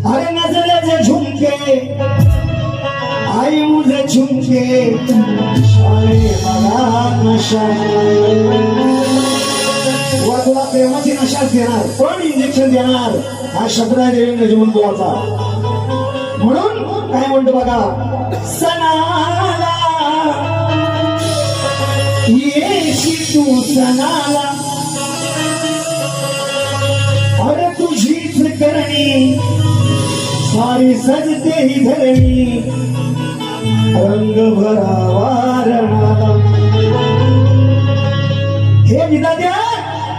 अरे नजरेचे झुमके आई मुझे झुमके शाळे मला नशा वा तुला प्रेमाची नशाच देणार पण इंजेक्शन देणार हा शब्द आहे देवेंद्र जिवंतुवाचा म्हणून काय म्हणतो बघा सणाला येशी तू सणाला अरे तुझीच करणी सारी सजते ही धरणी रंग भरावा रणाला हे विधात्या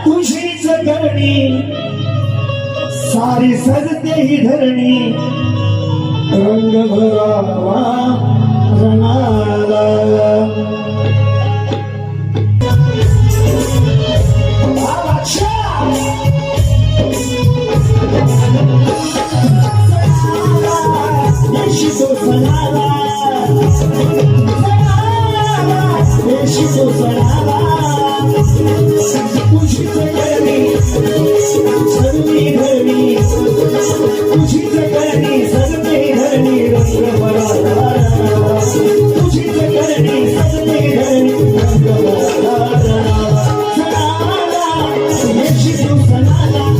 तुझीच करणी सारी सजते ही धरणी रंग भरावा रणाला Thank you.